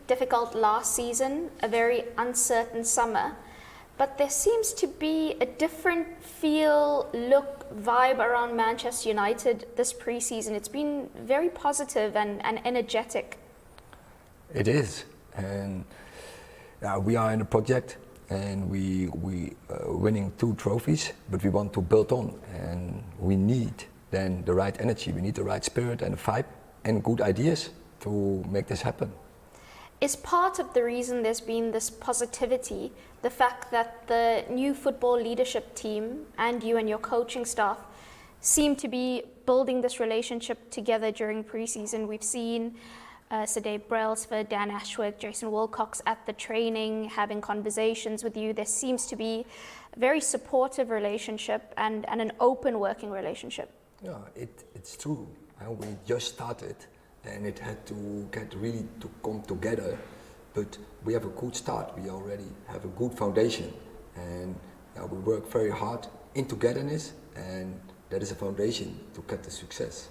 difficult last season, a very uncertain summer, but there seems to be a different feel, look, vibe around Manchester United this pre-season. It's been very positive and energetic. It is, and we are in a project, and we winning 2 trophies, but we want to build on, and we need then the right energy, we need the right spirit and vibe and good ideas to make this happen. Is part of the reason there's been this positivity the fact that the new football leadership team and you and your coaching staff seem to be building this relationship together during pre-season? We've seen Sir Dave Brailsford, Dan Ashworth, Jason Wilcox at the training having conversations with you. There seems to be a very supportive relationship and an open working relationship. Yeah, it's true. We just started and it had to get really to come together, but we have a good start. We already have a good foundation, and we work very hard in togetherness, and that is a foundation to get the success.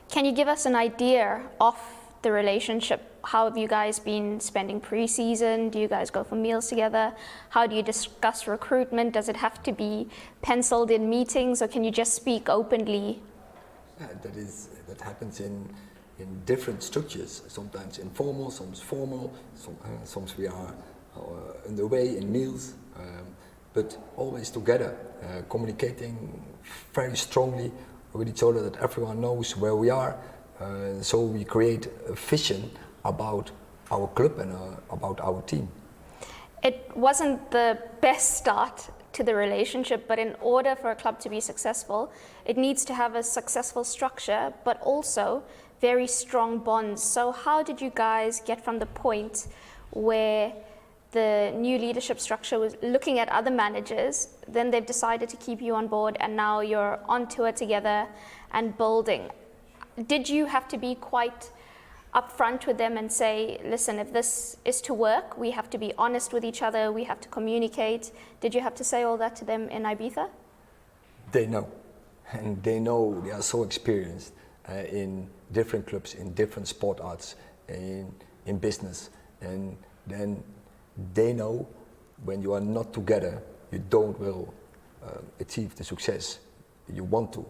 Can you give us an idea of the relationship? How have you guys been spending pre-season? Do you guys go for meals together? How do you discuss recruitment? Does it have to be penciled in meetings, or can you just speak openly? That happens in different structures, sometimes informal, sometimes formal, sometimes we are on the way in meals, but always together, communicating very strongly with each other, that everyone knows where we are, so we create a vision about our club and about our team. It wasn't the best start to the relationship, but in order for a club to be successful, it needs to have a successful structure, but also very strong bonds. So how did you guys get from the point where the new leadership structure was looking at other managers, then they've decided to keep you on board, and now you're on tour together and building? Did you have to be quite upfront with them and say, listen, if this is to work, we have to be honest with each other, we have to communicate? Did you have to say all that to them in Ibiza? They know, and they know, they are so experienced in different clubs, in different sport arts, in business, and then they know when you are not together, you don't will achieve the success you want to.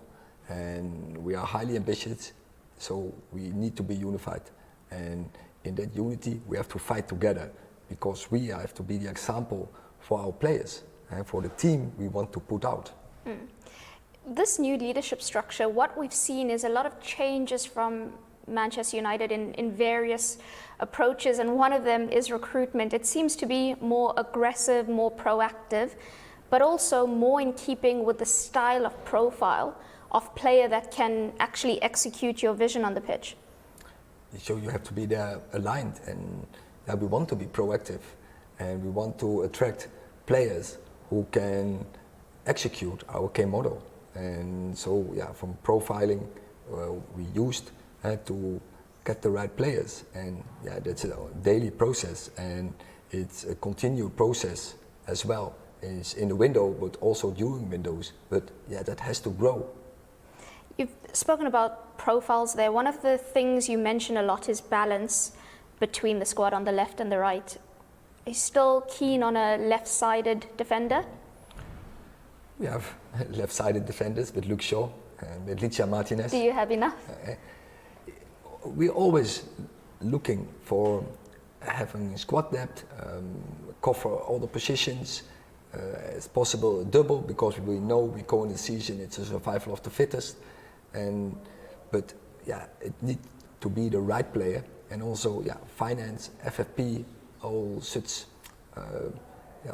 And we are highly ambitious, so we need to be unified. And in that unity, we have to fight together, because we have to be the example for our players and for the team we want to put out. This new leadership structure, what we've seen is a lot of changes from Manchester United in various approaches, and one of them is recruitment. It seems to be more aggressive, more proactive, but also more in keeping with the style of profile of player that can actually execute your vision on the pitch. So you have to be there aligned, and we want to be proactive, and we want to attract players who can execute our game model. And so, from profiling, we used to get the right players, and that's a daily process, and it's a continued process as well. It's in the window, but also during windows. But that has to grow. You've spoken about profiles there. One of the things you mention a lot is balance between the squad on the left and the right. Are you still keen on a left-sided defender? We have left-sided defenders with Luke Shaw and with Licia Martinez. Do you have enough? We're always looking for having squad depth, cover all the positions, as possible a double, because we know we go in the season, it's a survival of the fittest. But it needs to be the right player, and also finance, FFP, all such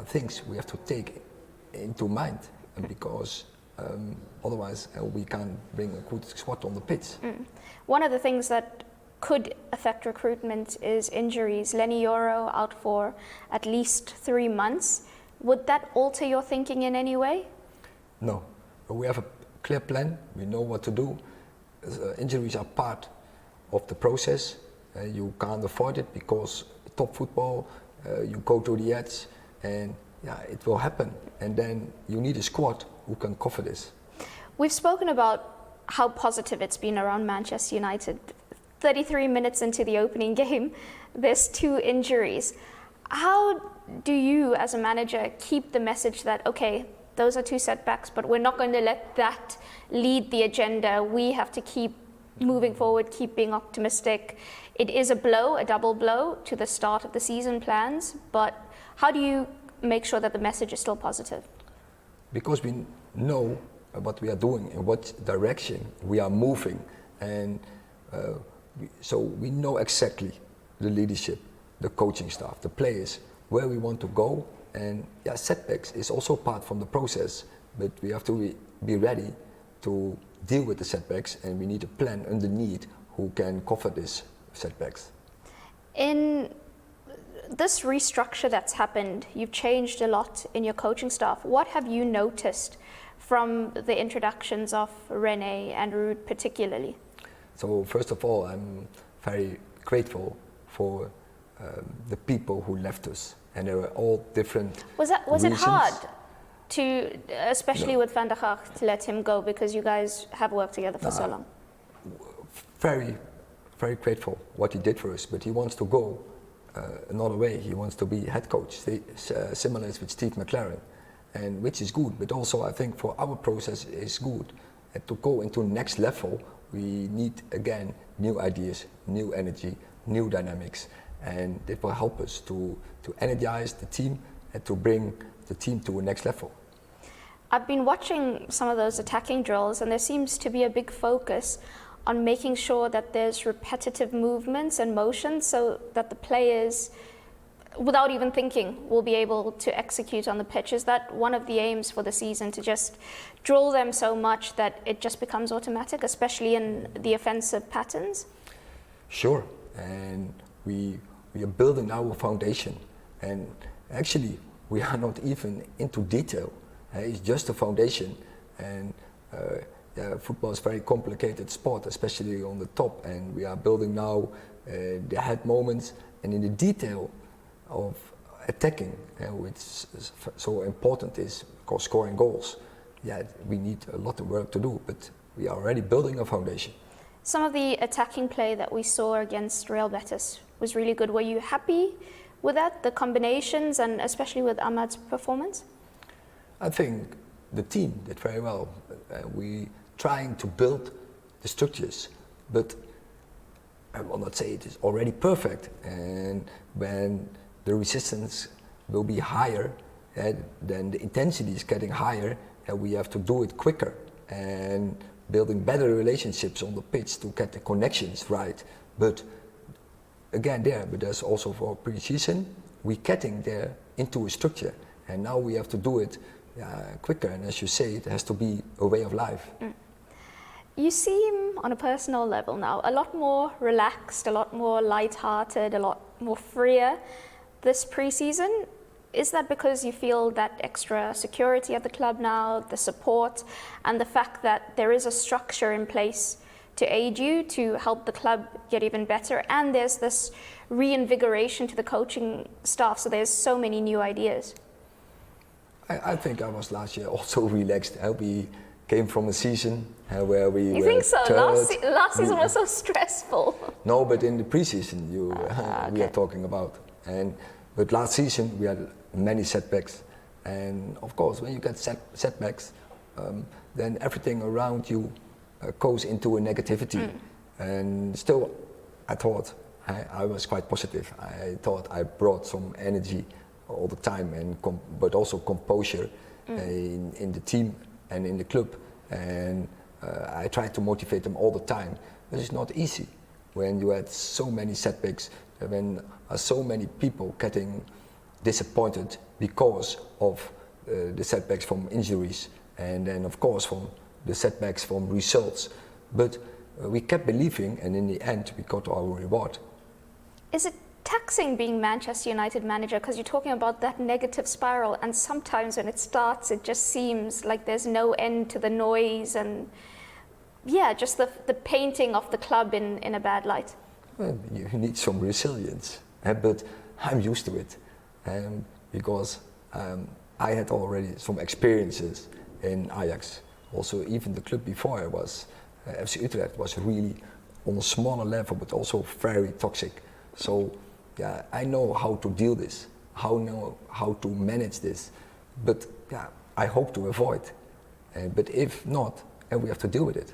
things we have to take into mind, because otherwise we can't bring a good squad on the pitch. One of the things that could affect recruitment is injuries. Lenny Yoro out for at least 3 months. Would that alter your thinking in any way? No, we have a clear plan. We know what to do. Injuries are part of the process. You can't avoid it, because top football, you go to the edge, and it will happen. And then you need a squad who can cover this. We've spoken about how positive it's been around Manchester United. 33 minutes into the opening game, there's 2 injuries. How do you, as a manager, keep the message that, okay, those are 2 setbacks, but we're not going to let that lead the agenda. We have to keep moving forward, keep being optimistic. It is a blow, a double blow to the start of the season plans, but how do you make sure that the message is still positive? Because we know what we are doing, in what direction we are moving, and so we know exactly the leadership, the coaching staff, the players, where we want to go, and yeah, setbacks is also part from the process, but we have to be ready to deal with the setbacks, and we need a plan underneath who can cover these setbacks. In this restructure that's happened, you've changed a lot in your coaching staff. What have you noticed from the introductions of René and Ruud particularly? So first of all, I'm very grateful for the people who left us, and they were all different. Was it hard to, especially No. with Van der Gaag, to let him go, because you guys have worked together for so long? Very, very grateful what he did for us, but he wants to go another way. He wants to be head coach, similar as with Steve McLaren, and which is good, but also I think for our process is good. And to go into next level, we need again new ideas, new energy, new dynamics, and it will help us to energize the team and to bring the team to a next level. I've been watching some of those attacking drills, and there seems to be a big focus on making sure that there's repetitive movements and motions so that the players, without even thinking, will be able to execute on the pitch. Is that one of the aims for the season, to just drill them so much that it just becomes automatic, especially in the offensive patterns? Sure, and we are building now a foundation, and actually we are not even into detail. It's just a foundation, and football is a very complicated sport, especially on the top, and we are building now the head moments, and in the detail of attacking, which is so important, is because scoring goals. Yeah, we need a lot of work to do, but we are already building a foundation. Some of the attacking play that we saw against Real Betis was really good. Were you happy with that, the combinations, and especially with Ahmad's performance? I think the team did very well. We trying to build the structures, but I will not say it is already perfect. And when the resistance will be higher, then the intensity is getting higher, and we have to do it quicker and building better relationships on the pitch to get the connections right. But again, but there's also for pre-season, we getting there into a structure, and now we have to do it quicker. And as you say, it has to be a way of life. You seem, on a personal level now, a lot more relaxed, a lot more light-hearted, a lot more freer this pre-season. Is that because you feel that extra security at the club now, the support, and the fact that there is a structure in place to aid you, to help the club get even better, and there's this reinvigoration to the coaching staff, so there's so many new ideas? I think I was last year also relaxed. We came from a season where we You were think so? third. Last season was so stressful. No, but in the pre-season we okay. are talking about. But last season we had many setbacks, and of course when you get setbacks, then everything around you goes into a negativity. And still, I thought I was quite positive. I thought I brought some energy all the time, and but also composure in the team and in the club, and I tried to motivate them all the time. But it's not easy when you had so many setbacks, when so many people getting disappointed because of the setbacks from injuries, and then of course from the setbacks from results. But we kept believing, and in the end we got our reward. Is it taxing being Manchester United manager, because you're talking about that negative spiral, and sometimes when it starts it just seems like there's no end to the noise and just the painting of the club in a bad light? Well, you need some resilience, but I'm used to it, because I had already some experiences in Ajax. Also, even the club before was FC Utrecht was really on a smaller level, but also very toxic. So yeah, I know how to deal this, how to manage this, but yeah, I hope to avoid. But if not, we have to deal with it.